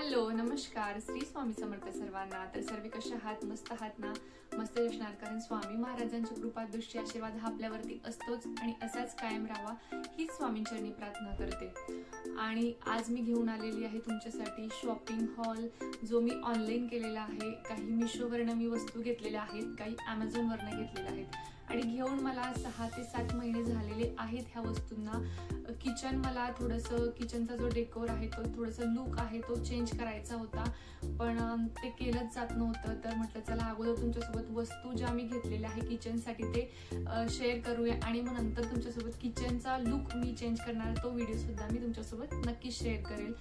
Hello नमस्कार, श्री स्वामी समर्थ सर्वांना. तर सर्व कशा आहात? मस्त आहात ना? मस्त असणार, कारण स्वामी महाराजांची कृपा दृष्टी आशीर्वाद हा आपल्यावरती असतोच आणि असाच कायम राहावा हीच स्वामींचरणी प्रार्थना करते. आणि आज मी घेऊन आलेली आहे तुमच्यासाठी शॉपिंग हॉल, जो मी ऑनलाईन केलेला आहे. काही मिशोवरनं मी वस्तू घेतलेल्या आहेत, काही ॲमेझॉनवरनं घेतलेल्या आहेत आणि घेऊन मला 6 ते 7 महिने झालेले आहेत ह्या वस्तूंना. किचन मला थोडंसं, किचनचा जो डेकोर आहे तो थोडंसं लुक आहे तो चेंज करायचा होता, पण ते केलंच जात नव्हतं. तर म्हटलं चला अगोदर तुमच्यासोबत वस्तू ज्या मी घेतलेल्या आहे किचनसाठी ते शेअर करूया आणि मग नंतर तुमच्यासोबत किचनचा लुक मी चेंज करणार तो व्हिडिओ सुद्धा मी तुमच्यासोबत नक्की शेअर करेल.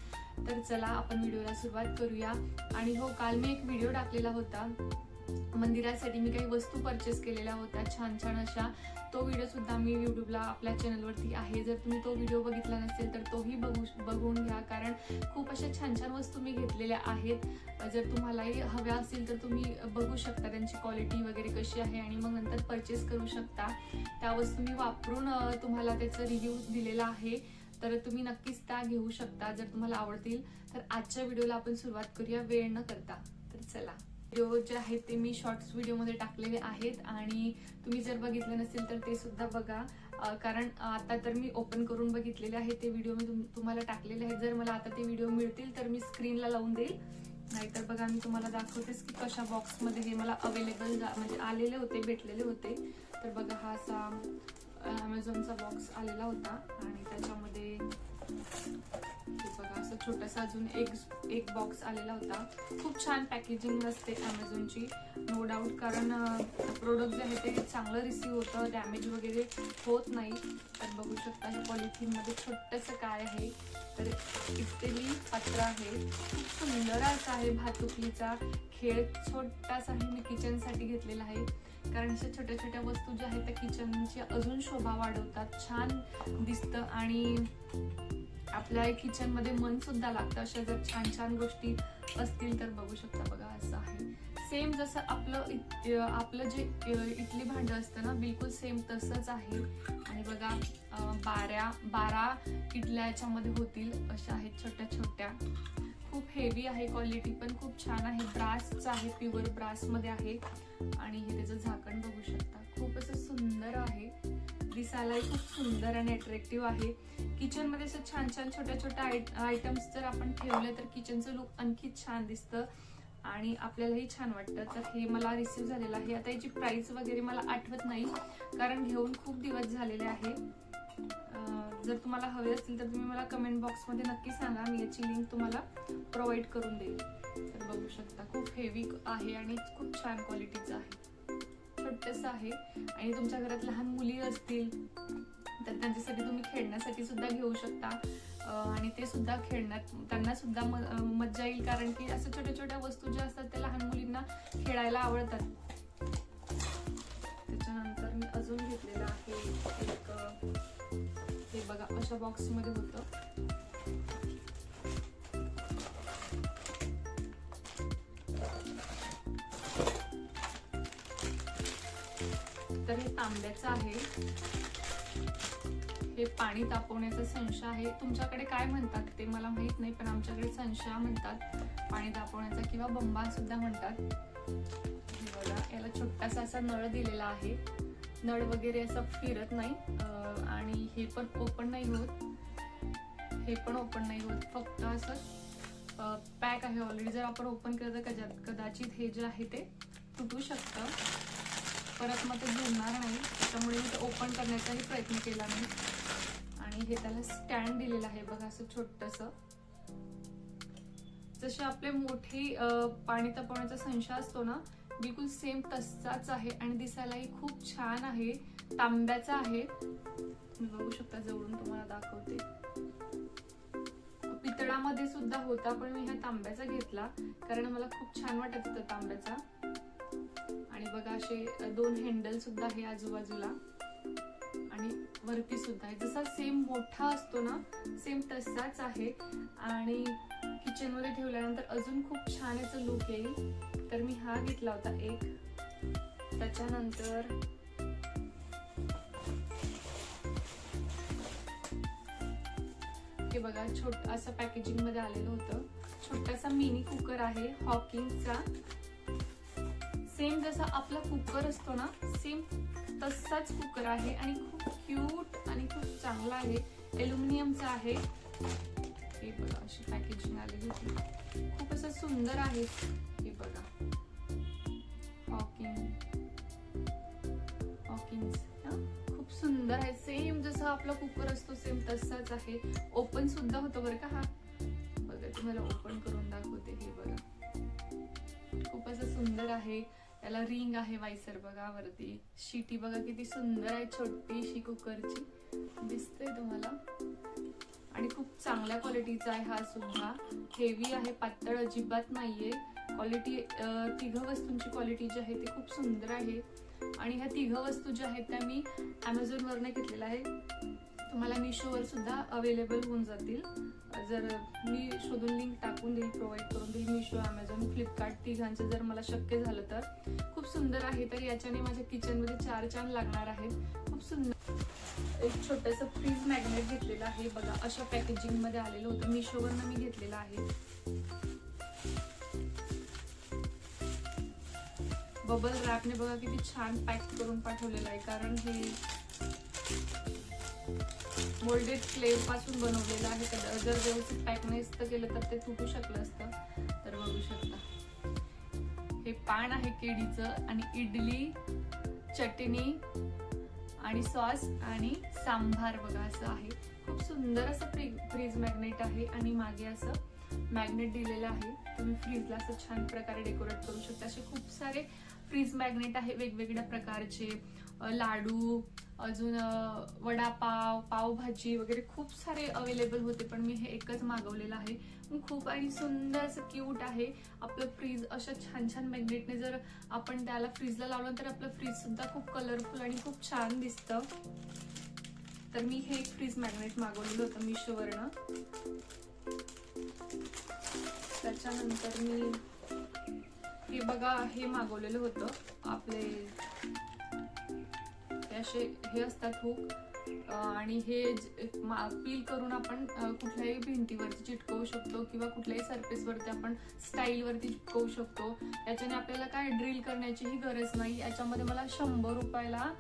तर चला आपण व्हिडिओला सुरुवात करूया. आणि हो, काल मी एक व्हिडिओ टाकलेला होता, मंदिरासाठी मी काही वस्तू परचेस केलेल्या होत्या छान छान अशा. तो व्हिडिओ सुद्धा मी युट्यूबला आपल्या चॅनलवरती आहे. जर तुम्ही तो व्हिडिओ बघितला नसेल तर तोही बघून घ्या, कारण खूप अशा छान छान वस्तू मी घेतलेल्या आहेत. जर तुम्हालाही हव्या असतील तर तुम्ही बघू शकता त्यांची क्वालिटी वगैरे कशी आहे आणि मग नंतर परचेस करू शकता. त्या वस्तू मी वापरून तुम्हाला त्याचा रिव्ह्यू दिलेला आहे, तर तुम्ही नक्कीच त्या घेऊ शकता जर तुम्हाला आवडतील. तर आजच्या व्हिडिओला आपण सुरुवात करूया वेळ न करता. तर चला, व्हिडिओ जे आहेत ते मी शॉर्ट्स व्हिडिओमध्ये टाकलेले आहेत आणि तुम्ही जर बघितले नसेल तर ते सुद्धा बघा, कारण आता तर मी ओपन करून बघितलेले आहे ते व्हिडिओ मी तुम्हाला टाकलेले आहेत. जर मला आता ते व्हिडिओ मिळतील तर मी स्क्रीनला लावून देईल, नाहीतर बघा मी तुम्हाला दाखवतेच की कशा बॉक्समध्ये हे मला अवेलेबल म्हणजे आलेले होते, भेटलेले होते. तर बघा हा असा ॲमेझॉनचा बॉक्स आलेला होता आणि त्याच्यामध्ये बघा असं छोटासा अजून एक बॉक्स आलेला होता. खूप छान पॅकेजिंग असते ॲमेझॉनची, नो डाऊट, कारण प्रोडक्ट जे आहे ते चांगलं रिसीव्ह होतं, डॅमेज वगैरे होत नाही. तर बघू शकता हे पॉलिथिनमध्ये छोटंसं काय आहे, तर इस्तेली पात्र आहे. खूप सुंदर असं आहे, भातुकलीचा खेळ छोटासा मी किचनसाठी घेतलेला आहे, कारण अशा छोट्या छोट्या वस्तू ज्या आहेत त्या किचनची अजून शोभा वाढवतात, छान दिसतं आणि आपल्या किचन मध्ये मन सुद्धा लागतं. अशा जर छान छान गोष्टी असतील तर बघू शकता. बघा असं आहे, सेम जसं आपलं जे इडली भांड असतं ना, बिलकुल सेम तसंच आहे. आणि बघा 12 इडल्या याच्यामध्ये होतील अशा आहेत छोट्या छोट्या. खूप हेवी आहे, क्वालिटी पण खूप छान आहे. ब्रासचं आहे, प्युअर ब्रासमध्ये आहे आणि हे त्याचं झाकण बघू शकता. खूप असं सुंदर आहे, दिसायलाही खूप सुंदर आणि अट्रॅक्टिव्ह आहे. किचन मध्ये असं छान छान छोट्या छोट्या आयटम्स जर आपण ठेवले तर किचनचं लुक आणखी छान दिसतं आणि आपल्यालाही छान वाटतं. तर हे मला रिसीव्ह झालेलं आहे. आता याची प्राइस वगैरे मला आठवत नाही, कारण घेऊन खूप दिवस झालेले आहे. जर तुम्हाला हवे असतील तर तुम्ही मला कमेंट बॉक्समध्ये नक्की सांगा, मी याची लिंक तुम्हाला प्रोव्हाइड करून देईल. तर बघू शकता खूप हेवी आहे आणि खूप छान क्वालिटीचं आहे, छोटंसं आहे. आणि तुमच्या घरात लहान मुली असतील तर त्यांच्यासाठी तुम्ही खेळण्यासाठी सुद्धा घेऊ शकता आणि ते सुद्धा खेळण्यात त्यांना सुद्धा मज्जा येईल, कारण की असं छोट्या छोट्या वस्तू ज्या असतात त्या लहान मुलींना खेळायला आवडतात. त्याच्यानंतर मी अजून घेतलेलं आहे एक, हे बघा अशा बॉक्समध्ये होतं. तर हे तांब्याचं आहे, हे पाणी तापवण्याचा संशा आहे. तुमच्याकडे काय म्हणतात ते मला माहित नाही, पण आमच्याकडे संशा म्हणतात पाणी तापवण्याचा, किंवा बंबा सुद्धा म्हणतात. हे बघा, याला छोटासा असा नळ दिलेला आहे, नळ वगैरे असं फिरत नाही आणि हे पण ओपन नाही होत, हे पण ओपन नाही होत, फक्त असं पॅक आहे ऑलरेडी. जर आपण ओपन केलं तर कदाचित हे जे आहे ते तुटू शकतं, परत मग ते जुळणार नाही, त्यामुळे मी ते ओपन करण्याचाही प्रयत्न केला नाही. आणि हे त्याला स्टँड दिलेलं आहे बघा, असं छोटंसं, जसे आपले मोठे पाणी तापवण्याचा संशा असतो ना, बिलकुल सेम तसाच आहे आणि दिसायलाही खूप छान आहे. तांब्याचा आहे, बघू शकता, जवळून तुम्हाला दाखवते. पितळामध्ये सुद्धा होता, पण मी हा तांब्याचा घेतला कारण मला खूप छान वाटत होता तांब्याचा. आणि बघा असे 2 हँडल सुद्धा आहे आजूबाजूला आणि वरती सुद्धा आहे, जसा सेम मोठा असतो ना सेम तसाच आहे. आणि किचन मध्ये ठेवल्यानंतर अजून खूप छान याचं लुक येईल. तर मी हा घेतला होता एक. त्याच्यानंतर हे बघा असं पॅकेजिंग मध्ये आलेलं होतं, छोटासा मिनी कुकर आहे हॉकिंगचा. सेम जसा आपला कुकर असतो ना, सेम तसाच कुकर आहे आणि खूप क्यूट आणि खूप चांगला आहे. ॲल्युमिनियमचा आहे. हे बघा अशी पॅकेजिंग आलेली होती. खूप असं सुंदर आहे. हे बघा हॉकिंग्स खूप सुंदर आहे. सेम जसा आपला कुकर असतो सेम तसाच आहे. ओपन सुद्धा होतो बरं का हा. बघा तुम्हाला ओपन करून दाखवते. हे बघा खूप असं सुंदर आहे. त्याला रिंग आहे वायसर बघा वरती. शिटी बघा किती सुंदर आहे, छोटीशी कुकरची दिसते तुम्हाला. आणि खूप चांगल्या क्वालिटीचा आहे हा सुद्धा. हेवी आहे, पातळ अजिबात नाहीये. क्वालिटी तिघ वस्तूंची क्वालिटी जी आहे ती खूप सुंदर आहे. आणि ह्या तिघ वस्तू ज्या आहेत त्या मी Amazon वरनं घेतलेल्या आहे. तुम्हाला मिशोवर सुद्धा अवेलेबल होऊन जातील. जर मी शोधून लिंक टाकून देईल, प्रोव्हाइड करून देईल. मिशो, Amazon, फ्लिपकार्ट तिघांचं जर मला शक्य झालं तर. खूप सुंदर आहे. तर याच्याने माझ्या किचनमध्ये 4 चान लागणार आहेत. खूप सुंदर. एक छोटंसं फ्रीज मॅग्नेट घेतलेलं आहे बघा. अशा पॅकेजिंग मध्ये आलेलं होतं. मिशोवरनं मी घेतलेलं आहे. बबल रॅपने बघा किती छान पॅक करून पाठवलेलं आहे. कारण हे मोल्डेड क्ले पासून बनवलेलं आहे. जर व्यवस्थित पॅक नसतं केलं तर ते तुटू शकलं असतं. तर बघू शकता हे पान आहे केळीचं आणि इडली, चटणी आणि सॉस आणि सांभार बघा असं आहे. खूप सुंदर असं फ्रीज मॅग्नेट आहे आणि मागे असं मॅग्नेट दिलेलं आहे. तुम्ही फ्रीजला असं छान प्रकारे डेकोरेट करू शकता. असे खूप सारे फ्रीज मॅग्नेट आहे वेगवेगळ्या प्रकारचे. लाडू, अजून वडापाव, पावभाजी वगैरे खूप सारे अवेलेबल होते, पण मी हे एकच मागवलेलं आहे. खूप आणि सुंदर असं क्यूट आहे आपलं फ्रीज. अशा छान छान मॅग्नेटने जर आपण त्याला फ्रीजला लावलं तर आपलं फ्रीज सुद्धा खूप कलरफुल आणि खूप छान दिसतं. तर मी हे एक फ्रीज मॅग्नेट मागवलेलं होतं मिशोवरनं. त्याच्यानंतर मी हे बघा हे मागवलेलं होतं. आपले असे हे असतात हुक आणि हे पील करून आपण कुठल्याही भिंतीवरती चिटकवू शकतो किंवा कुठल्याही सरफेस वरती आपण स्टाईल वरती चिटकवू शकतो. याच्याने आपल्याला काय ड्रिल करण्याचीही गरज नाही. याच्यामध्ये मला 100 रुपयाला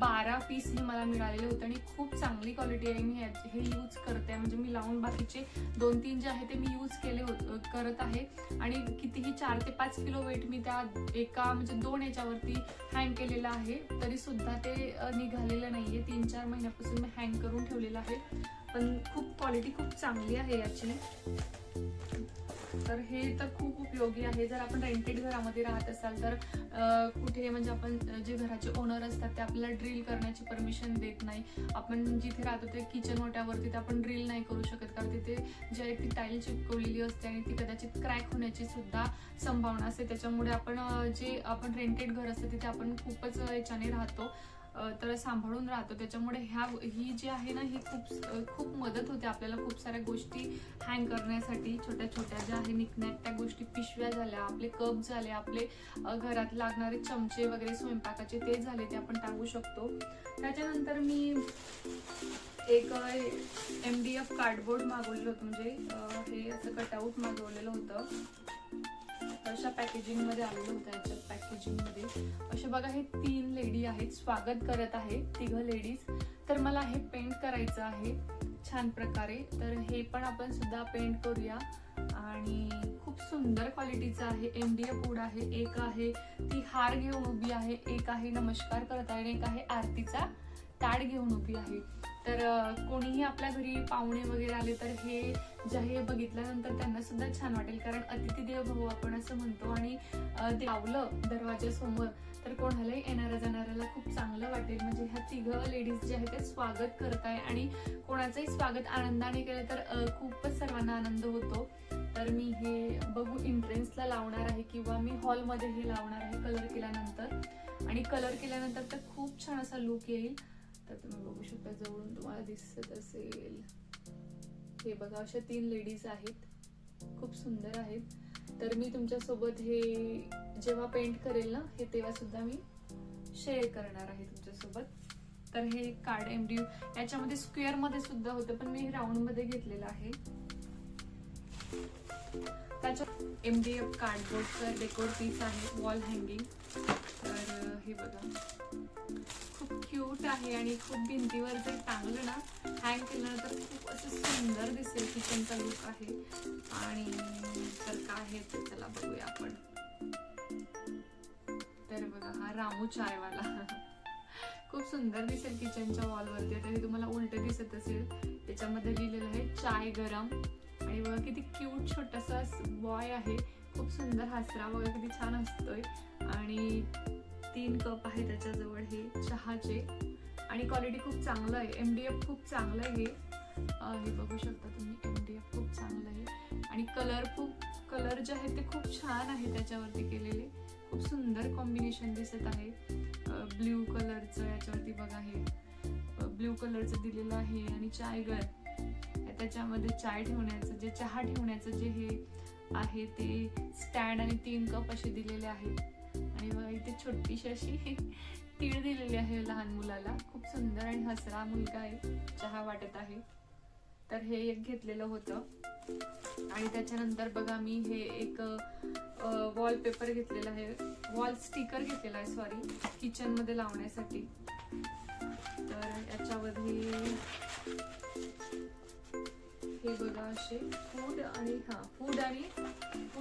12 पीस हे मला मिळालेले होते आणि खूप चांगली क्वालिटी आहे. मी हे यूज करते. म्हणजे मी लावून बाकीचे 2-3 जे आहे ते मी यूज करत आहे. आणि कितीही 4 ते 5 किलो वेट मी त्या एका म्हणजे 2 याच्यावरती हँग केलेलं आहे, तरी सुद्धा ते निघालेलं नाहीये. 3-4 महिन्यापासून मी हँग करून ठेवलेलं आहे. पण खूप क्वालिटी खूप चांगली आहे याची. तर हे तर खूप उपयोगी आहे. जर आपण रेंटेड घरामध्ये राहत असाल तर कुठे म्हणजे आपण जे घराचे ओनर असतात ते आपल्याला ड्रिल करण्याची परमिशन देत नाही. आपण जिथे राहतो ते किचन ओट्यावरती आपण ड्रिल नाही करू शकत, कारण तिथे जी आहे ती टाईल चिपकवलेली असते आणि ती कदाचित क्रॅक होण्याची सुद्धा संभावना असते. त्याच्यामुळे आपण आपण रेंटेड घर असतं तिथे आपण खूपच याच्याने राहतो, तर सांभाळून राहतो. त्याच्यामुळे ही जी आहे ना ही खूप मदत होते आपल्याला. खूप साऱ्या गोष्टी हँग करण्यासाठी छोट्या छोट्या ज्या आहे निकनॅक त्या गोष्टी, पिशव्या झाल्या, आपले कप झाले, आपले घरात लागणारे चमचे वगैरे स्वयंपाकाचे ते झाले, ते आपण टाकू शकतो. त्याच्यानंतर मी एक MDF कार्डबोर्ड मागवलेलं होतं. म्हणजे हे असं कटआउट मागवलेलं होतं. अशा पॅकेजिंग मध्ये आलेलं होतं. याच्या पॅकेजिंग मध्ये असे बघा हे 3 लेडी आहेत, स्वागत करत आहे 3 लेडीज. तर मला हे पेंट करायचं आहे छान प्रकारे. तर हे पण आपण सुद्धा पेंट करूया. आणि खूप सुंदर क्वालिटीचं आहे. MDF वूड आहे. एक आहे ती हार घेऊन उभी आहे, एक आहे नमस्कार करत आहे आणि एक आहे आरतीचा ताट घेऊन उभी आहे. तर कोणीही आपल्या घरी पाहुणे वगैरे आले तर हे जे आहे बघितल्यानंतर त्यांना सुद्धा छान वाटेल, कारण अतिथी देव भव आपण असं म्हणतो. आणि लावलं दरवाजासमोर तर कोणालाही येणाऱ्या जाणाऱ्याला खूप चांगलं वाटेल. म्हणजे ह्या 3 लेडीज जे आहेत ते स्वागत करत आहे आणि कोणाचंही स्वागत आनंदाने केलं तर खूपच सर्वांना आनंद होतो. तर मी हे बघू एंट्रन्सला लावणार आहे किंवा मी हॉलमध्ये हे लावणार आहे कलर केल्यानंतर. आणि कलर केल्यानंतर तर खूप छान असा लुक येईल. तर तुम्ही बघू शकता, जवळून तुम्हाला दिसत असेल. हे बघा अशा 3 लेडीज आहेत, खूप सुंदर आहेत. तर मी तुमच्यासोबत हे जेव्हा पेंट करेल ना हे तेव्हा सुद्धा मी शेअर करणार आहे तुमच्यासोबत. तर हे कार्ड MDF याच्यामध्ये स्क्वेअर मध्ये सुद्धा होतं, पण मी राऊंड मध्ये घेतलेलं आहे. त्याच्या MDF कार्डबोर्डचं डेकोर पीस आहे, वॉल हँगिंग. तर हे बघा खूप क्यूट आहे आणि खूप भिंतीवर जर टांगलं ना, हँग केलं तर खूप असं सुंदर दिसेल. किचनचा लुक आहे. आणि तर काय आहे ते चला बघूया आपण. तर बघा हा रामू चायवाला खूप सुंदर दिसेल किचनच्या वॉलवरती. आता हे तुम्हाला उलट दिसत असेल, त्याच्यामध्ये लिहिलेलं आहे चाय गरम. आणि बघा किती क्यूट छोटासा बॉय आहे, खूप सुंदर हसरा बघा किती छान हसतोय. आणि 3 कप आहे त्याच्याजवळ हे चहाचे. आणि क्वालिटी खूप चांगलं आहे, MDF खूप चांगलं आहे हे बघू शकता तुम्ही. MDF खूप चांगलं आहे आणि कलर जे आहे ते खूप छान आहे त्याच्यावरती केलेले. खूप सुंदर कॉम्बिनेशन दिसत आहे. ब्ल्यू कलरचं याच्यावरती बघा, हे ब्ल्यू कलरचं दिलेलं आहे. आणि चायगर त्याच्यामध्ये चाय ठेवण्याचं जे चहा ठेवण्याचं जे हे आहे ते स्टँड आणि 3 कप असे दिलेले आहेत. आणि बघा इथे छोटीशी अशी तीळ दिलेली आहे लहान मुलाला. खूप सुंदर आणि हसरा मुलगा आहे, चहा वाटत आहे. तर हे एक घेतलेलं होतं. आणि त्याच्यानंतर बघा मी हे एक वॉलपेपर घेतलेला आहे, वॉल स्टिकर घेतलेला आहे सॉरी, किचन मध्ये लावण्यासाठी. तर याच्यामध्ये हे बघा असे फूड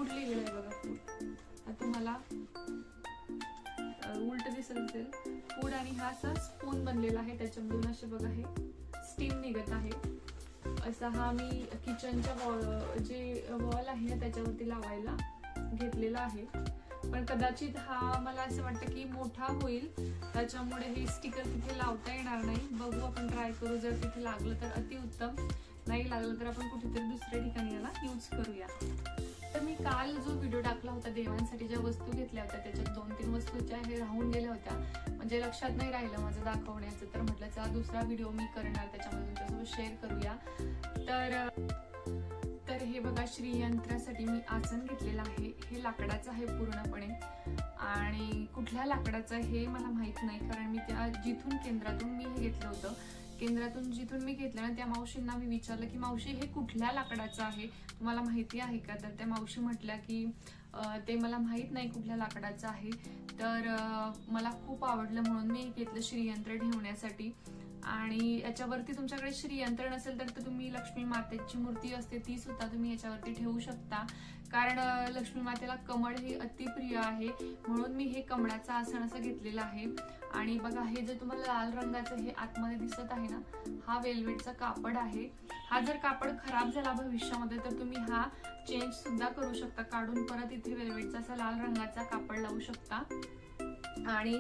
लिहिलेलं आहे बघा. फूड तुम्हाला उलट दिसत असेल. फूड आणि हा असा स्पून बनलेला आहे, त्याच्यामधून असे बघा हे स्टीम निघत आहे. असा हा मी किचनच्या वॉल आहे ना त्याच्यावरती लावायला घेतलेला आहे. पण कदाचित हा मला असं वाटतं की मोठा होईल, त्याच्यामुळे हे स्टिकर तिथे लावता येणार नाही. बघू आपण ट्राय करू, जर तिथे लागलं तर अतिउत्तम, नाही लागलं तर आपण कुठेतरी दुसऱ्या ठिकाणी याला यूज करूया. तर मी काल जो व्हिडिओ टाकला होता देवांसाठी ज्या वस्तू घेतल्या होत्या, त्याच्यात 2-3 वस्तू ज्या हे राहून गेल्या होत्या, म्हणजे लक्षात नाही राहिलं माझं दाखवण्याचं. तर म्हटलं चला दुसरा व्हिडिओ मी करणार, त्याच्यामध्ये तुमच्यासोबत शेअर करूया. तर हे बघा श्रीयंत्रासाठी मी आसन घेतलेलं आहे. हे लाकडाचं आहे पूर्णपणे. आणि कुठल्या लाकडाचं हे मला माहित नाही, कारण मी त्या केंद्रातून मी हे घेतलं होतं. जिथून मी घेतलं ना, त्या मावशींना मी विचारलं की मावशी हे कुठल्या लाकडाचं आहे, तुम्हाला माहिती आहे का? तर त्या मावशी म्हटल्या की ते मला माहित नाही कुठल्या लाकडाचं आहे. तर मला खूप आवडलं म्हणून मी घेतलं श्रीयंत्र ठेवण्यासाठी. आणि याच्यावरती तुमच्याकडे श्रीयंत्र नसेल तर तुम्ही लक्ष्मी मातेची मूर्ती असते ती सुद्धा तुम्ही याच्यावरती ठेवू शकता, कारण लक्ष्मी मातेला कमळ हे अतिप्रिय आहे. म्हणून मी हे कमळाचं आसन असं घेतलेलं आहे. आणि बघा हे जे तुम्हाला लाल रंगाचं हे आतमध्ये दिसत आहे ना, हा वेल्वेटचा कापड आहे. हा जर कापड खराब झाला भविष्यामध्ये तर तुम्ही हा चेंज सुद्धा करू शकता, काढून परत इथे वेल्वेटचा असा लाल रंगाचा कापड लावू शकता. आणि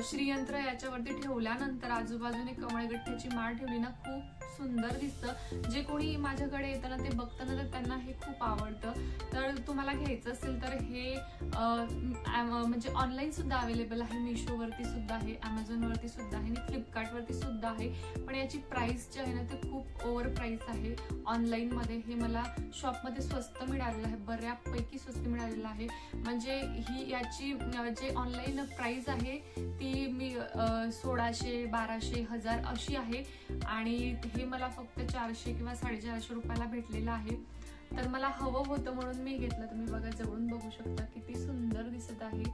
श्रीयंत्र याच्यावरती ठेवल्यानंतर आजूबाजूने कमळगठ्ठ्याची माळ ठेवली ना, खूप सुंदर दिसतं. जे कोणी माझ्याकडे येतं ना ते बघतं ना तर त्यांना हे खूप आवडतं. तर तुम्हाला घ्यायचं असेल तर हे म्हणजे ऑनलाईन सुद्धा अवेलेबल आहे, मिशोवरती सुद्धा आहे, अमेझॉनवरती सुद्धा आहे आणि फ्लिपकार्टवरती सुद्धा आहे. पण याची प्राइस जी आहे ना ते खूप ओव्हर प्राइस आहे. ऑनलाईनमध्ये हे मला शॉपमध्ये स्वस्त मिळालेलं आहे, बऱ्यापैकी स्वस्त मिळालेलं आहे. म्हणजे ही याची जे ऑनलाईन प्राइस आहे ती मी 1600, 1200, 1000 अशी आहे. आणि हे मला फक्त 400 किंवा 450 रुपयाला भेटलेलं आहे. तर मला हवं होतं म्हणून मी घेतलं. तुम्ही बघा, जवळून बघू शकता किती सुंदर दिसत आहे.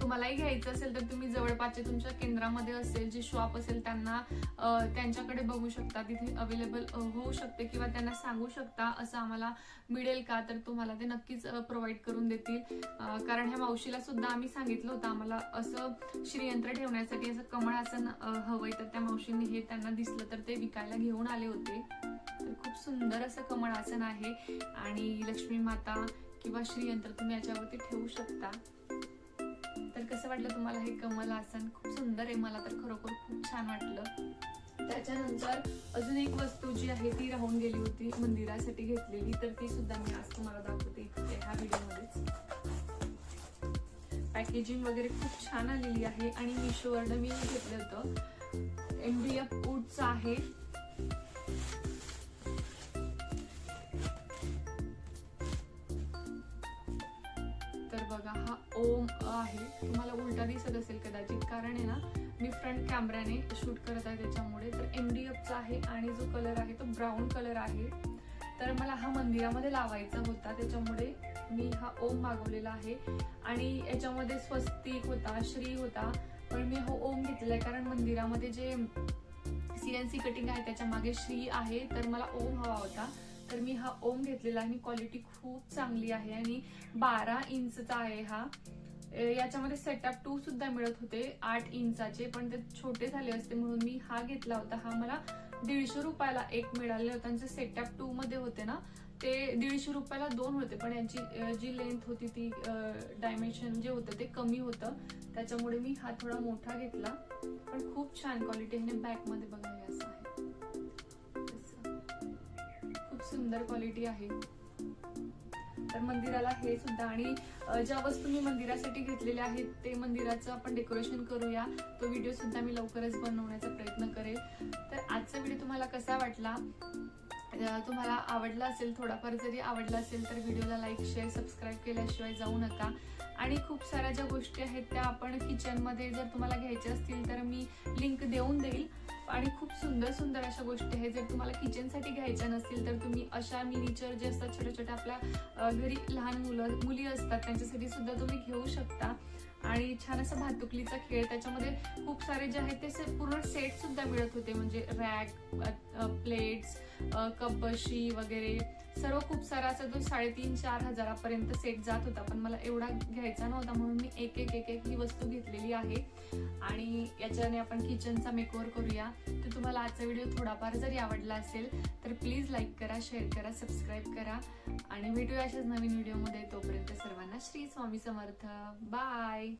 तुम्हालाही घ्यायचं असेल तर तुम्ही जवळपासच्या तुमच्या केंद्रामध्ये असेल, जे शॉप असेल त्यांच्याकडे बघू शकता, तिथे अवेलेबल होऊ शकते. किंवा त्यांना सांगू शकता असं आम्हाला मिळेल का, तर तुम्हाला ते नक्कीच प्रोव्हाइड करून देतील. कारण ह्या मावशीला सुद्धा आम्ही सांगितलं होतं आम्हाला असं श्रीयंत्र ठेवण्यासाठी असं कमळ आसन हवंय, तर त्या मावशींनी हे त्यांना दिसलं तर ते विकायला घेऊन आले होते. तर खूप सुंदर असं कमळ आसन आहे. आणि लक्ष्मी माता किंवा श्रीयंत्र तुम्ही याच्यावरती ठेवू शकता. तर कसं वाटलं तुम्हाला हे कमल आसन? खूप सुंदर आहे, मला तर खरोखर खूप छान वाटलं. त्याच्यानंतर अजून एक वस्तू जी आहे ती राहून गेली होती मंदिरासाठी घेतलेली, तर ती सुद्धा मी आज तुम्हाला दाखवते ह्या व्हिडिओमध्येच. पॅकेजिंग वगैरे खूप छान आलेली आहे. आणि मिशोवरनं मी घेतलं होतं, MDF वूडचं आहे. तर बघा हा ओम आहे, तुम्हाला उलटा दिसत असेल कदाचित, कारण आहे ना मी फ्रंट कॅमेराने शूट करत आहे त्याच्यामुळे. तर MDFचा आहे आणि जो कलर आहे तो ब्राऊन कलर आहे. तर मला हा मंदिरामध्ये लावायचा होता, त्याच्यामुळे मी हा ओम मागवलेला आहे. आणि याच्यामध्ये स्वस्तिक होता, श्री होता, पण मी हा ओम घेतलेला आहे कारण मंदिरामध्ये जे CNC कटिंग आहे त्याच्या मागे श्री आहे, तर मला ओम हवा होता, तर मी हा ओम घेतलेला आहे. क्वालिटी खूप चांगली आहे आणि 12 इंचचा आहे हा. याच्यामध्ये सेटअप 2 सुद्धा मिळत होते 8 इंचाचे, पण ते छोटे झाले असते म्हणून मी हा घेतला होता. हा मला 150 रुपयाला एक मिळाले होते. त्यांचे सेटअप 2 मध्ये होते ना, ते 150 रुपयाला 2 होते, पण यांची जी लेंथ होती ती डायमेन्शन जे होतं ते कमी होतं, त्याच्यामुळे मी हा थोडा मोठा घेतला. पण खूप छान क्वालिटी आहे. बॅक मध्ये बघा हे असं आहे, खूप सुंदर क्वालिटी आहे. तर मंदिराला हे सुद्धा, आणि ज्या वस्तू मी मंदिरासाठी घेतलेल्या आहेत ते मंदिराचं आपण डेकोरेशन करूया. तो व्हिडिओ सुद्धा मी लवकरच बनवण्याचा प्रयत्न करेल. तर आजचा व्हिडिओ तुम्हाला कसा वाटला? तुम्हाला आवडला असेल, थोडाफार जरी आवडला असेल तर व्हिडिओला लाईक, शेअर, सबस्क्राईब केल्याशिवाय जाऊ नका. आणि खूप साऱ्या ज्या गोष्टी आहेत त्या आपण किचनमध्ये जर तुम्हाला घ्यायच्या असतील तर मी लिंक देऊन देईल. आणि खूप सुंदर सुंदर अशा गोष्टी आहेत. जर तुम्हाला किचनसाठी घ्यायच्या नसतील तर तुम्ही अशा मिनीचर जे असतात छोट्या छोट्या, आपल्या घरी लहान मुली असतात त्यांच्यासाठी सुद्धा तुम्ही घेऊ शकता. आणि छान असा भातुकलीचा खेळ, त्याच्यामध्ये खूप सारे जे आहेत ते पूर्ण सेट सुद्धा मिळत होते, म्हणजे रॅक, प्लेट्स, कपबशी वगैरे सर्व खूप सारा असा तो 3,500-4,000 हजारापर्यंत सेट जात होता. पण मला एवढा घ्यायचा नव्हता म्हणून मी एक ही वस्तू घेतलेली आहे. आणि याच्याने आपण किचनचा मेकओव्हर करूया. तर तुम्हाला आजचा व्हिडिओ थोडाफार जरी आवडला असेल तर प्लीज लाईक करा, शेअर करा, सबस्क्राईब करा. आणि भेटूया अशाच नवीन व्हिडिओमध्ये. तोपर्यंत सर्वांना श्री स्वामी समर्थ. बाय.